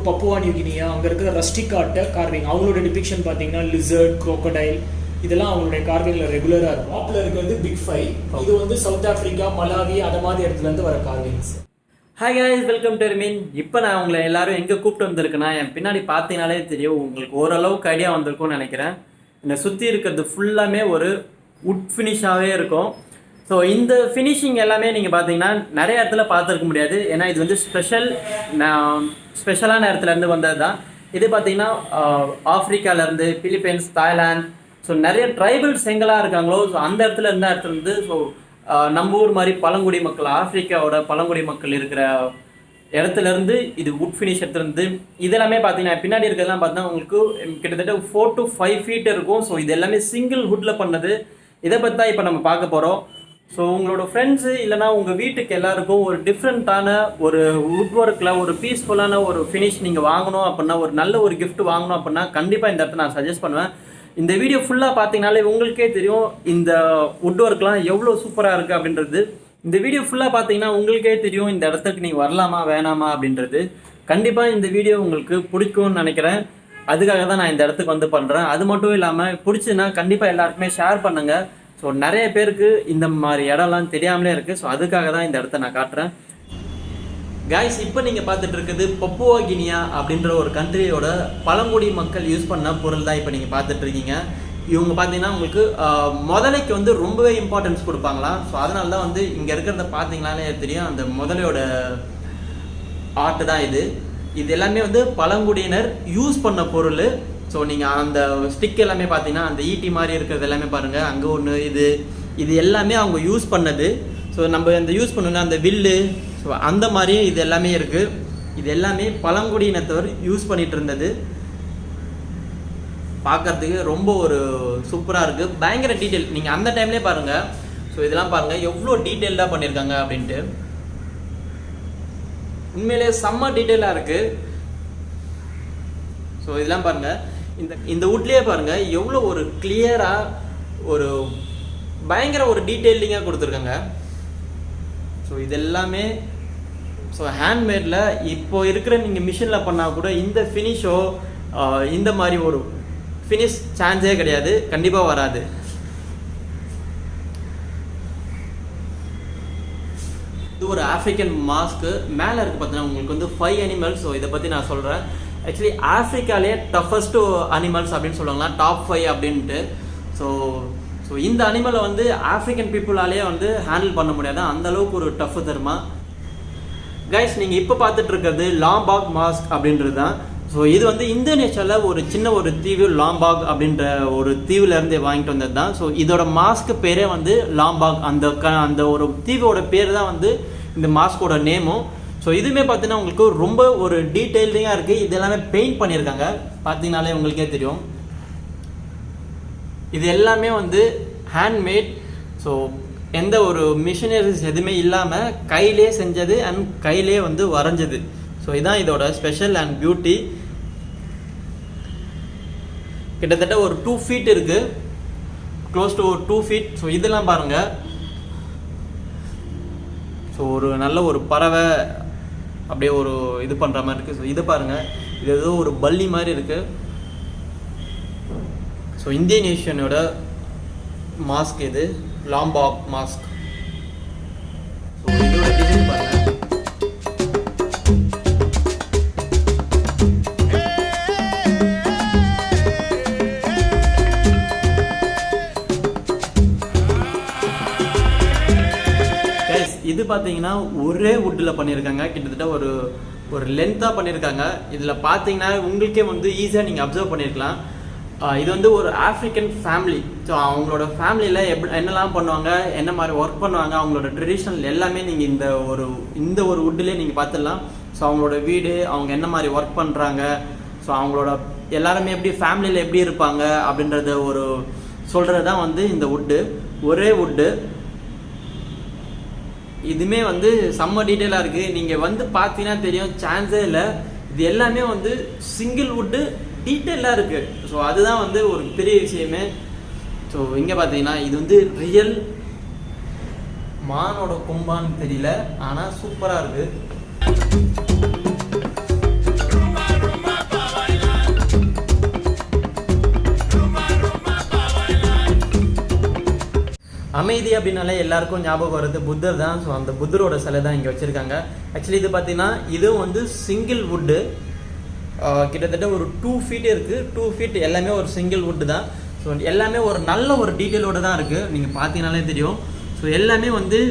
Papua new Guinea அங்கே இருக்கிற rustic art carving அவங்களோட டிபிக்ஷன் பார்த்தீங்கன்னா லிசர்ட், crocodile இதெல்லாம் அவங்களுடைய கார்விங்கில் ரெகுலராக இருக்கும். டாப்பில் இருக்கிறது பிக் 5. இது வந்து சவுத் ஆஃப்ரிக்கா, மலாவி அந்த மாதிரி இடத்துலேருந்து வர carvings. Hi guys, welcome to மீன். இப்போ நான் உங்களை எல்லாரும் எங்கே கூப்பிட்டு வந்திருக்கேன்னா, என் பின்னாடி பார்த்தீங்கனாலே தெரியும், உங்களுக்கு ஓரளவுக்கு ஐடியா வந்திருக்கும்னு நினைக்கிறேன். என்னை சுற்றி இருக்கிறது ஃபுல்லாமே ஒரு வுட் ஃபினிஷாகவே இருக்கும். ஸோ இந்த ஃபினிஷிங் எல்லாமே நீங்கள் பார்த்தீங்கன்னா நிறைய இடத்துல பார்த்துருக்க முடியாது. ஏன்னா இது வந்து ஸ்பெஷலான இடத்துலேருந்து வந்தது தான். இது பார்த்தீங்கன்னா ஆஃப்ரிக்காவிலேருந்து, பிலிப்பைன்ஸ், தாய்லாந்து, ஸோ நிறைய ட்ரைபல்ஸ் எங்கெல்லாம் இருக்காங்களோ ஸோ அந்த இடத்துல இருந்து ஸோ நம்ம ஊர் மாதிரி பழங்குடி மக்கள், ஆஃப்ரிக்காவோட பழங்குடி மக்கள் இருக்கிற இடத்துலேருந்து இது வுட் ஃபினிஷ் எடுத்துருந்து இதெல்லாமே பார்த்தீங்கன்னா பின்னாடி இருக்கிறதெல்லாம் பார்த்தீங்கன்னா உங்களுக்கு கிட்டத்தட்ட 4 to 5 feet இருக்கும். ஸோ இது எல்லாமே சிங்கிள் வுட்டில் பண்ணது. இதை பற்றி தான் இப்போ நம்ம பார்க்க போகிறோம். ஸோ உங்களோட ஃப்ரெண்ட்ஸு இல்லைனா உங்கள் வீட்டுக்கு எல்லாருக்கும் ஒரு டிஃப்ரெண்ட்டான ஒரு வுட் ஒர்க்கில் ஒரு பீஸ்ஃபுல்லான ஒரு ஃபினிஷ் நீங்கள் வாங்கணும் அப்படின்னா, ஒரு நல்ல ஒரு கிஃப்ட் வாங்கணும் அப்படின்னா கண்டிப்பாக இந்த இடத்த நான் சஜஸ்ட் பண்ணுவேன். இந்த வீடியோ ஃபுல்லாக பார்த்தீங்கனாலே உங்களுக்கே தெரியும் இந்த வுட் ஒர்க்லாம் எவ்வளோ சூப்பராக இருக்குது அப்படின்றது. இந்த வீடியோ ஃபுல்லாக பார்த்தீங்கன்னா உங்களுக்கே தெரியும் இந்த இடத்துக்கு நீங்கள் வரலாமா வேணாமா அப்படின்றது. கண்டிப்பாக இந்த வீடியோ உங்களுக்கு பிடிக்கும்னு நினைக்கிறேன். அதுக்காக தான் நான் இந்த இடத்துக்கு வந்து பண்ணுறேன். அது மட்டும் இல்லாமல் பிடிச்சுன்னா கண்டிப்பாக எல்லாருக்குமே ஷேர் பண்ணுங்கள். ஸோ நிறைய பேருக்கு இந்த மாதிரி இடம்லாம் தெரியாமலே இருக்குது. ஸோ அதுக்காக தான் இந்த இடத்த நான் காட்டுறேன். காய்ஸ், இப்போ நீங்கள் பார்த்துட்டு இருக்குது பப்புவா கினியா அப்படின்ற ஒரு கண்ட்ரியோட பழங்குடி மக்கள் யூஸ் பண்ண பொருள் தான் இப்போ நீங்கள் பார்த்துட்டு இருக்கீங்க. இவங்க பார்த்தீங்கன்னா உங்களுக்கு முதலைக்கு வந்து ரொம்பவே இம்பார்ட்டன்ஸ் கொடுப்பாங்களாம். ஸோ அதனால தான் வந்து இங்கே இருக்கிறத பார்த்தீங்கனாலே தெரியும், அந்த முதலையோட ஆர்ட் தான் இது. இது எல்லாமே வந்து பழங்குடியினர் யூஸ் பண்ண பொருள். ஸோ நீங்கள் அந்த ஸ்டிக் எல்லாமே பார்த்தீங்கன்னா அந்த ஈட்டி மாதிரி இருக்கிறது எல்லாமே பாருங்கள். அங்கே ஒன்று இது எல்லாமே அவங்க யூஸ் பண்ணது. ஸோ நம்ம அந்த யூஸ் பண்ணோன்னா அந்த வில்லு, ஸோ அந்த மாதிரியும் இது எல்லாமே இருக்குது. இது எல்லாமே பழங்குடியினத்தவர் யூஸ் பண்ணிகிட்டு இருந்தது. பார்க்கறதுக்கு ரொம்ப ஒரு சூப்பராக இருக்குது, பயங்கர டீட்டெயில். நீங்கள் அந்த டைம்லேயே பாருங்கள். ஸோ இதெல்லாம் பாருங்கள் எவ்வளோ டீட்டெயில்டாக பண்ணியிருக்காங்க அப்படின்ட்டு. உண்மையிலே செம்ம டீட்டெயிலாக இருக்குது. ஸோ இதெல்லாம் பாருங்கள், இந்த வுட்லேயே பாருங்கள் எவ்வளோ ஒரு கிளியராக ஒரு பயங்கர ஒரு டீட்டெயிலிங்காக கொடுத்துருக்காங்க. ஸோ இது எல்லாமே ஸோ ஹேண்ட்மேடில் இப்போ இருக்கிற நீங்கள் மிஷினில் பண்ணால் கூட இந்த ஃபினிஷோ இந்த மாதிரி ஒரு ஃபினிஷ் சான்ஸே கிடையாது, கண்டிப்பாக வராது. இது ஒரு ஆஃப்ரிக்கன் மாஸ்க்கு. மேலே இருக்குது பார்த்தீங்கன்னா உங்களுக்கு வந்து 5 animals. ஸோ இதை பற்றி நான் சொல்கிறேன். ஆக்சுவலி ஆஃப்ரிக்காலே டஃபஸ்ட் அனிமல்ஸ் அப்படின்னு சொல்லுவாங்களா, டாப் 5 அப்படின்ட்டு. ஸோ இந்த அனிமலை வந்து ஆஃப்ரிக்கன் பீப்புளாலேயே வந்து ஹேண்டில் பண்ண முடியாது, அந்த அளவுக்கு ஒரு டஃப் தருமா. கைஸ், நீங்கள் இப்போ பார்த்துட்டு இருக்கிறது லாம்பாக் மாஸ்க் அப்படின்றது தான். ஸோ இது வந்து இந்தோனேஷியாவில் ஒரு சின்ன ஒரு தீவு லாம்பாக் அப்படின்ற ஒரு தீவுலேருந்து வாங்கிட்டு வந்தது தான். ஸோ இதோட மாஸ்க்கு பேரே வந்து லாம்பாக். அந்த ஒரு தீவோட பேர் தான் வந்து இந்த மாஸ்கோட நேமும். ஸோ இதுவுமே பார்த்தீங்கன்னா உங்களுக்கு ரொம்ப ஒரு டீட்டெயிலிங்காக இருக்குது. இது எல்லாமே பெயிண்ட் பண்ணியிருக்காங்க, பார்த்தீங்கனாலே உங்களுக்கே தெரியும். இது எல்லாமே வந்து ஹேண்ட்மேட். ஸோ எந்த ஒரு மிஷினரிஸ் எதுவுமே இல்லாமல் கையிலே செஞ்சது அண்ட் கையிலே வந்து வரைஞ்சது. ஸோ இதுதான் இதோட ஸ்பெஷல் அண்ட் பியூட்டி. கிட்டத்தட்ட ஒரு 2 feet இருக்குது, க்ளோஸ் டு 2 feet. ஸோ இதெல்லாம் பாருங்கள். ஸோ ஒரு நல்ல ஒரு பறவை அப்படியே ஒரு இது பண்ணுற மாதிரி இருக்குது. ஸோ இதை பாருங்கள், இது ஏதோ ஒரு பல்லி மாதிரி இருக்குது. ஸோ இந்தோனேஷியனோட மாஸ்க் இது, லாம்பாக் மாஸ்க். ஸோ இதோட டிசைன் பாருங்கள். இது பார்த்தீங்கன்னா ஒரே வுட்டில் பண்ணியிருக்காங்க. கிட்டத்தட்ட ஒரு லென்த்தாக பண்ணியிருக்காங்க. இதில் பார்த்தீங்கன்னா உங்களுக்கே வந்து ஈஸியாக நீங்கள் அப்சர்வ் பண்ணியிருக்கலாம். இது வந்து ஒரு ஆஃப்ரிக்கன் ஃபேமிலி. ஸோ அவங்களோட ஃபேமிலியில் என்னெல்லாம் பண்ணுவாங்க, என்ன மாதிரி ஒர்க் பண்ணுவாங்க, அவங்களோட ட்ரெடிஷ்னல் எல்லாமே நீங்கள் இந்த ஒரு வுட்டிலே நீங்கள் பார்த்துடலாம். ஸோ அவங்களோட வீடு, அவங்க என்ன மாதிரி ஒர்க் பண்ணுறாங்க, ஸோ அவங்களோட எல்லாருமே எப்படி ஃபேமிலியில் எப்படி இருப்பாங்க அப்படின்றத ஒரு சொல்கிறது தான் வந்து இந்த வுட்டு, ஒரே வுட்டு. இதுவுமே வந்து செம்ம டீட்டெயிலாக இருக்குது. நீங்கள் வந்து பார்த்தீங்கன்னா தெரியும், சான்ஸே இல்லை. இது எல்லாமே வந்து சிங்கிள் வுட்டு டீட்டெயிலாக இருக்குது. ஸோ அதுதான் வந்து ஒரு பெரிய விஷயமே. ஸோ இங்கே பார்த்தீங்கன்னா இது வந்து ரியல் மானோட கொம்பான்னு தெரியல, ஆனால் சூப்பராக இருக்குது. அமைதி அப்படின்னாலே எல்லாருக்கும் ஞாபகம் வருது புத்தர் தான். ஸோ அந்த புத்தரோட சிலை தான் இங்கே வச்சுருக்காங்க. ஆக்சுவலி இது பார்த்தீங்கன்னா இதுவும் வந்து சிங்கிள் வுட்டு, கிட்டத்தட்ட ஒரு 2 feet இருக்குது. 2 feet எல்லாமே ஒரு சிங்கிள் வுட்டு தான். ஸோ எல்லாமே ஒரு நல்ல ஒரு டீட்டெயிலோடு தான் இருக்குது, நீங்கள் பார்த்தீங்கனாலே தெரியும். ஸோ எல்லாமே வந்து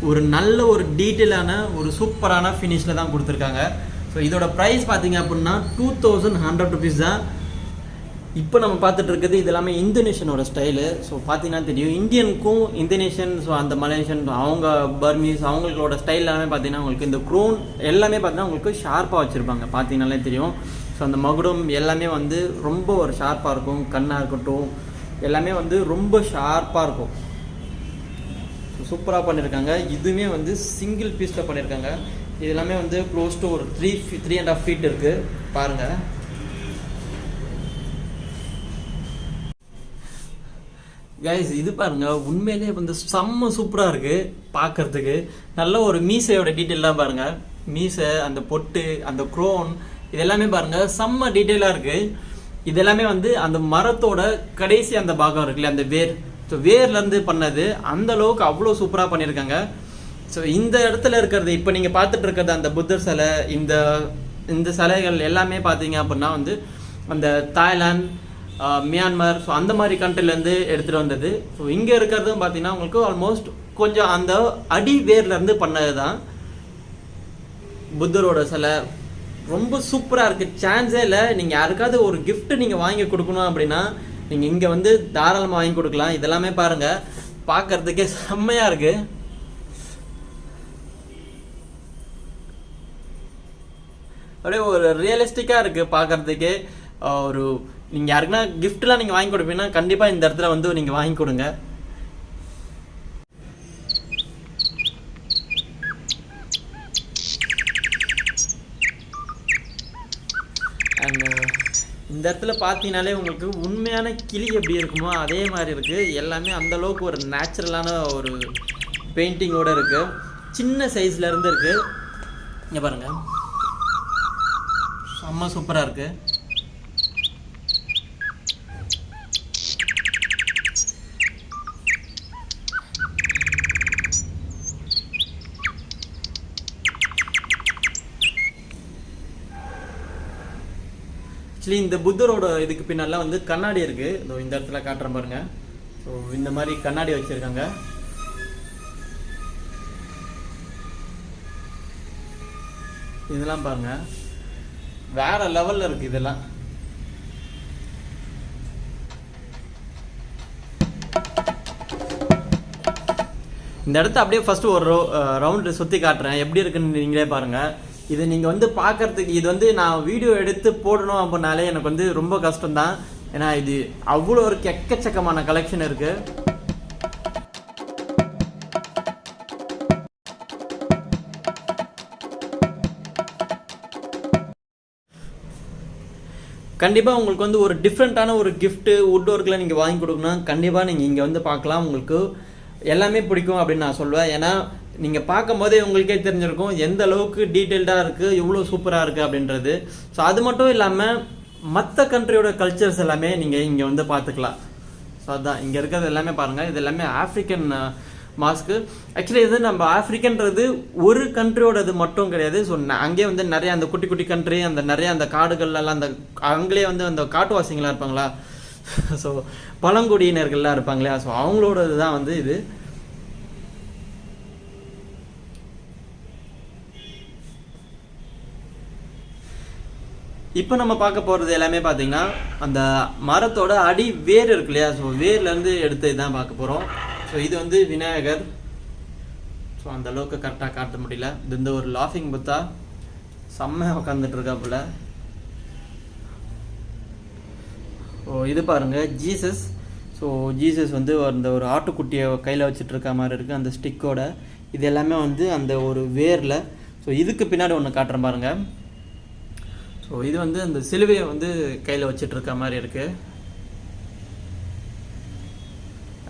ஒரு நல்ல ஒரு டீட்டெயிலான ஒரு சூப்பரான ஃபினிஷில் தான் கொடுத்துருக்காங்க. ஸோ இதோட ப்ரைஸ் பார்த்தீங்க அப்படின்னா 2100 rupees தான். இப்போ நம்ம பார்த்துட்டு இருக்குது இது எல்லாமே இந்தோனேஷியனோட ஸ்டைலு. ஸோ பார்த்தீங்கன்னா தெரியும், இந்தியனுக்கும் இந்தோனேஷியன், ஸோ அந்த மலேசியன், அவங்க பர்மீஸ், அவங்களோட ஸ்டைல் எல்லாமே பார்த்தீங்கன்னா உங்களுக்கு இந்த க்ரோன் எல்லாமே பார்த்தீங்கன்னா உங்களுக்கு ஷார்ப்பாக வச்சுருப்பாங்க, பார்த்தீங்கன்னாலே தெரியும். ஸோ அந்த மகுடம் எல்லாமே வந்து ரொம்ப ஒரு ஷார்ப்பாக இருக்கும், கண்ணாக இருக்கட்டும் எல்லாமே வந்து ரொம்ப ஷார்ப்பாக இருக்கும். சூப்பராக பண்ணியிருக்காங்க. இதுவுமே வந்து சிங்கிள் பீஸில் பண்ணியிருக்காங்க. இது எல்லாமே வந்து க்ளோஸ் டு ஒரு 3.5 feet இருக்குது பாருங்கள். கைஸ் இது பாருங்கள், உண்மையிலே வந்து செம்ம சூப்பராக இருக்குது பார்க்குறதுக்கு. நல்ல ஒரு மீசையோட டீட்டெயிலாம் பாருங்கள், மீசை, அந்த பொட்டு, அந்த க்ரோன், இது எல்லாமே பாருங்கள் செம்ம டீட்டெயிலாக இருக்குது. இது எல்லாமே வந்து அந்த மரத்தோட கடைசி அந்த பாகம் இருக்குல்ல, அந்த வேர், ஸோ வேர்லேருந்து பண்ணது, அந்த அளவுக்கு அவ்வளோ சூப்பராக பண்ணியிருக்காங்க. ஸோ இந்த இடத்துல இருக்கிறது இப்போ நீங்கள் பார்த்துட்டு இருக்கிறது அந்த புத்தர் சிலை, இந்த சிலைகள் எல்லாமே பார்த்தீங்க அப்படின்னா வந்து அந்த தாய்லாந்து, மியான்மர், ஸோ அந்த மாதிரி கண்ட்ரிலேருந்து எடுத்துகிட்டு வந்தது. ஸோ இங்கே இருக்கிறதும் பார்த்தீங்கன்னா உங்களுக்கு ஆல்மோஸ்ட் கொஞ்சம் அந்த அடி வேர்லேருந்து பண்ணது தான் புத்தரோட சிலை. ரொம்ப சூப்பராக இருக்குது, சான்ஸே இல்லை. நீங்கள் யாருக்காவது ஒரு கிஃப்ட் நீங்கள் வாங்கி கொடுக்கணும் அப்படின்னா நீங்கள் இங்கே வந்து தாராளமாக வாங்கி கொடுக்கலாம். இதெல்லாமே பாருங்கள், பார்க்குறதுக்கே செம்மையாக இருக்குது. அப்படியே ஒரு ரியலிஸ்டிக்காக இருக்குது பார்க்குறதுக்கே. ஒரு நீங்கள் யாருக்குன்னா கிஃப்ட்லாம் நீங்கள் வாங்கி கொடுப்பீங்கன்னா கண்டிப்பாக இந்த இடத்துல வந்து நீங்கள் வாங்கி கொடுங்க. அண்ட் இந்த இடத்துல பார்த்தீங்கனாலே உங்களுக்கு உண்மையான கிளி எப்படி இருக்குமோ அதே மாதிரி இருக்குது. எல்லாமே அந்தளவுக்கு ஒரு நேச்சுரலான ஒரு பெயிண்டிங்கோடு இருக்குது. சின்ன சைஸ்லேருந்து இருக்குது. இங்கே பாருங்கள், செம்ம சூப்பராக இருக்குது. ஆக்சுவலி இந்த புத்தரோட இதுக்கு பின்னால வந்து கண்ணாடி இருக்குது. இதோ இந்த இடத்துல காட்டுறேன் பாருங்க. ஸோ இந்த மாதிரி கண்ணாடி வச்சுருக்காங்க. இதெல்லாம் பாருங்க, வேற லெவலில் இருக்குது இதெல்லாம். இந்த இடத்த அப்படியே ஃபஸ்ட்டு ஒரு ரவுண்டு சுற்றி காட்டுறேன், எப்படி இருக்குன்னு நீங்களே பாருங்கள். இது நீங்கள் வந்து பார்க்குறதுக்கு, இது வந்து நான் வீடியோ எடுத்து போடணும் அப்படின்னாலே எனக்கு வந்து ரொம்ப கஷ்டம்தான். ஏன்னா இது அவ்வளோ ஒரு எக்கச்சக்கமான கலெக்ஷன் இருக்குது. கண்டிப்பாக உங்களுக்கு வந்து ஒரு டிஃப்ரெண்ட்டான ஒரு கிஃப்ட்டு வுட் ஒர்க்கில் நீங்கள் வாங்கி கொடுக்கணும், கண்டிப்பாக நீங்கள் இங்கே வந்து பார்க்கலாம். உங்களுக்கு எல்லாமே பிடிக்கும் அப்படின்னு நான் சொல்லுவேன். ஏன்னா நீங்கள் பார்க்கும் போதே உங்களுக்கே தெரிஞ்சிருக்கும் எந்த அளவுக்கு டீட்டெயில்டாக இருக்குது, எவ்வளோ சூப்பராக இருக்குது அப்படின்றது. ஸோ அது மட்டும் இல்லாமல் மற்ற கண்ட்ரியோட கல்ச்சர்ஸ் எல்லாமே நீங்கள் இங்கே வந்து பார்த்துக்கலாம். ஸோ அதுதான் இங்கே இருக்கிறது எல்லாமே பாருங்கள். இது எல்லாமே ஆஃப்ரிக்கன் மாஸ்க்கு. ஆக்சுவலி இது நம்ம ஆஃப்ரிக்கன்றது ஒரு கண்ட்ரியோட இது மட்டும் கிடையாது. ஸோ அங்கேயே வந்து நிறைய அந்த குட்டி குட்டி கண்ட்ரி, அந்த நிறைய அந்த காடுகள்லாம் அந்த அங்கேயே வந்து அந்த காட்டுவாசிங்களாம் இருப்பாங்களா, ஸோ பழங்குடியினர்கள்லாம் இருப்பாங்களா, ஸோ அவங்களோட இதுதான் வந்து இது. இப்போ நம்ம பார்க்க போகிறது எல்லாமே பார்த்தீங்கன்னா அந்த மரத்தோட அடி வேர் இருக்கு இல்லையா, ஸோ வேர்லேருந்து எடுத்து தான் பார்க்க போகிறோம். ஸோ இது வந்து விநாயகர். ஸோ அந்த அளவுக்கு கரெக்டாக காட்ட முடியல. இது இந்த ஒரு லாஃபிங் புத்தா செம்மையாக உட்காந்துட்டு இருக்காப்புல. ஸோ இது பாருங்கள் ஜீசஸ். ஸோ ஜீசஸ் வந்து அந்த ஒரு ஆட்டுக்குட்டியை கையில் வச்சுட்டு இருக்க மாதிரி இருக்குது அந்த ஸ்டிக்கோட. இது எல்லாமே வந்து அந்த ஒரு வேரில். ஸோ இதுக்கு பின்னாடி ஒன்று காட்டுறேன் பாருங்கள். ஸோ இது வந்து அந்த சிலுவையை வந்து கையில் வச்சுட்டு இருக்க மாதிரி இருக்குது.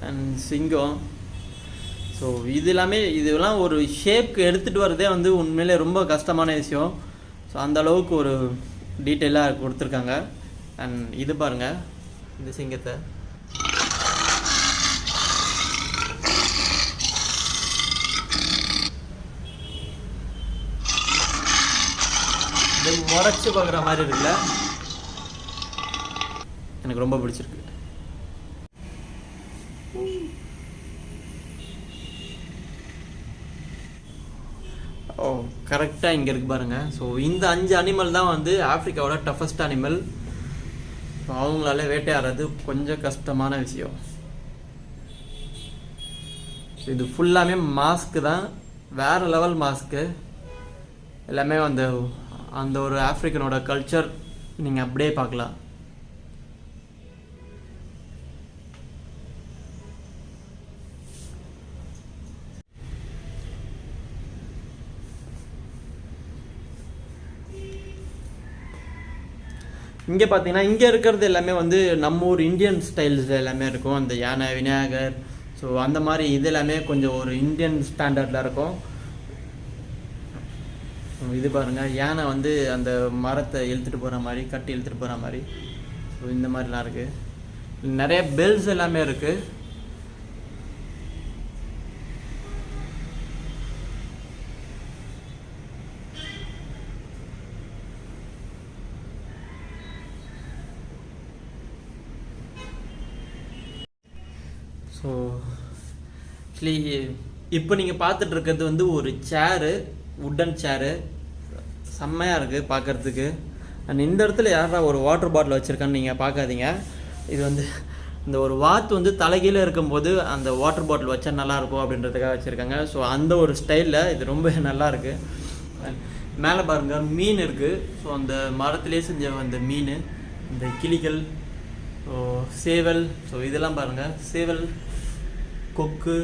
அண்ட் சிங்கம். ஸோ இதெல்லாம் ஒரு ஷேப்க்கு எடுத்துகிட்டு வரதே வந்து உண்மையிலே ரொம்ப கஷ்டமான விஷயம். ஸோ அந்த அளவுக்கு ஒரு டீட்டெயிலாக கொடுத்துருக்காங்க. அண்ட் இது பாருங்கள், இந்த சிங்கத்தை இது முறைச்சு பார்க்குற மாதிரி இருக்குல்ல, எனக்கு ரொம்ப பிடிச்சிருக்கு. ஓ கரெக்டாக இங்கே இருக்கு பாருங்கள். ஸோ இந்த 5 அனிமல் தான் வந்து ஆஃப்ரிக்காவோட டஃபஸ்ட் அனிமல். ஸோ அவங்களால வேட்டையாடுறது கொஞ்சம் கஷ்டமான விஷயம். இது ஃபுல்லாமே மாஸ்க்கு தான், வேறு லெவல் மாஸ்க்கு. எல்லாமே அந்த ஒரு ஆஃப்ரிக்கனோட கல்ச்சர் நீங்கள் அப்படியே பார்க்கலாம். இங்கே பார்த்தீங்கன்னா இங்கே இருக்கிறது எல்லாமே வந்து நம்ம ஊர் இந்தியன் ஸ்டைல்ஸ் எல்லாமே இருக்கும். அந்த யானை, விநாயகர், ஸோ அந்த மாதிரி இது எல்லாமே கொஞ்சம் ஒரு இந்தியன் ஸ்டாண்டர்டில் இருக்கும். இது பாருங்கள், யானை வந்து அந்த மரத்தை இழுத்துட்டு போகிற மாதிரி, கட்டி இழுத்துட்டு போகிற மாதிரி, ஸோ இந்த மாதிரிலாம் இருக்குது. நிறைய பெல்ஸ் எல்லாமே இருக்குது. ஸோ ஆக்சுவலி இப்போ நீங்கள் பார்த்துட்டு இருக்கிறது வந்து ஒரு சேரு, வுட்டன் சேரு, செம்மையாக இருக்குது பார்க்குறதுக்கு. அண்ட் இந்த இடத்துல யாரா ஒரு வாட்டர் பாட்டில் வச்சுருக்கான்னு நீங்கள் பார்க்காதீங்க. இது வந்து இந்த ஒரு வாத்து வந்து தலைகீழ இருக்கும்போது அந்த வாட்டர் பாட்டில் வச்சா நல்லாயிருக்கும் அப்படின்றதுக்காக வச்சுருக்காங்க. ஸோ அந்த ஒரு ஸ்டைலில் இது ரொம்ப நல்லாயிருக்கு. மேலே பாருங்கள் மீன் இருக்குது. ஸோ அந்த மரத்துலேயே செஞ்ச அந்த மீன், இந்த கிளிகள், ஸோ சேவல், ஸோ இதெல்லாம் பாருங்கள், சேவல், கொக்கு,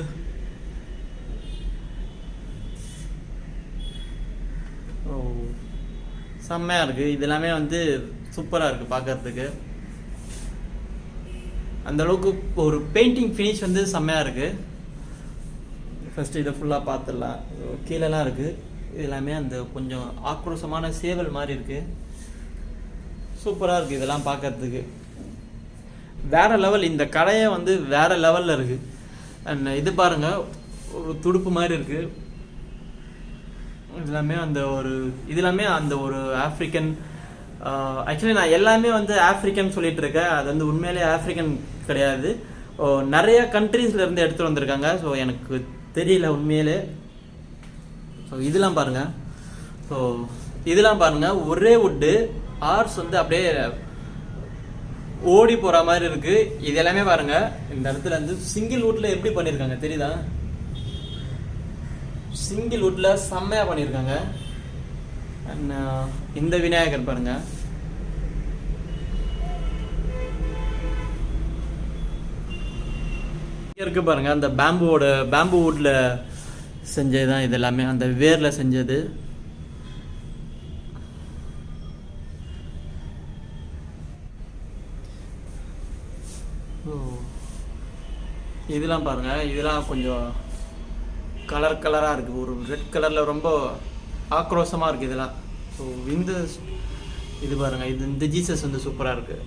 செம்மையாக இருக்குது. இதெல்லாமே வந்து சூப்பராக இருக்குது பார்க்குறதுக்கு. அந்தளவுக்கு ஒரு பெயிண்டிங் ஃபினிஷ் வந்து செம்மையாக இருக்குது. ஃபஸ்ட்டு இதை ஃபுல்லாக பார்த்துடலாம். கீழெல்லாம் இருக்குது. இது எல்லாமே அந்த கொஞ்சம் ஆக்ரோஷமான சேவல் மாதிரி இருக்குது. சூப்பராக இருக்குது இதெல்லாம் பார்க்குறதுக்கு. வேறு லெவல், இந்த கடையை வந்து வேறு லெவலில் இருக்குது. அண்ட் இது பாருங்கள், ஒரு துடுப்பு மாதிரி இருக்குது. இதெல்லாமே அந்த ஒரு ஆஃப்ரிக்கன். ஆக்சுவலி நான் எல்லாமே வந்து ஆஃப்ரிக்கன் சொல்லிட்டு இருக்கேன். அது வந்து உண்மையிலே ஆஃப்ரிக்கன் கிடையாது. நிறைய கண்ட்ரீஸ்லேருந்து எடுத்துகிட்டு வந்திருக்காங்க. ஸோ எனக்கு தெரியல உண்மையிலே. ஸோ இதெல்லாம் பாருங்கள், ஒரே வுட்டு ஆர்ஸ் வந்து அப்படியே ஓடி போகிற மாதிரி இருக்குது. இது எல்லாமே பாருங்கள், இந்த இடத்துல வந்து சிங்கிள் வுட்டில் எப்படி பண்ணியிருக்காங்க தெரியுதா? சிங்கிள் வுட்டில் செம்மையாக பண்ணியிருக்காங்க. அண்ட் இந்த விநாயகர் பாருங்கள், இங்கே இருக்குது பாருங்கள், அந்த பேம்பு வுட்டில் செஞ்சது தான் இது எல்லாமே, அந்த வேரில் செஞ்சது. இதெல்லாம் பாருங்கள், இதெல்லாம் கொஞ்சம் கலராக இருக்குது. ஒரு ரெட் கலரில் ரொம்ப ஆக்ரோஷமாக இருக்குது இதெல்லாம். ஸோ இது பாருங்கள், இந்த ஜீசஸ் வந்து சூப்பராக இருக்குது.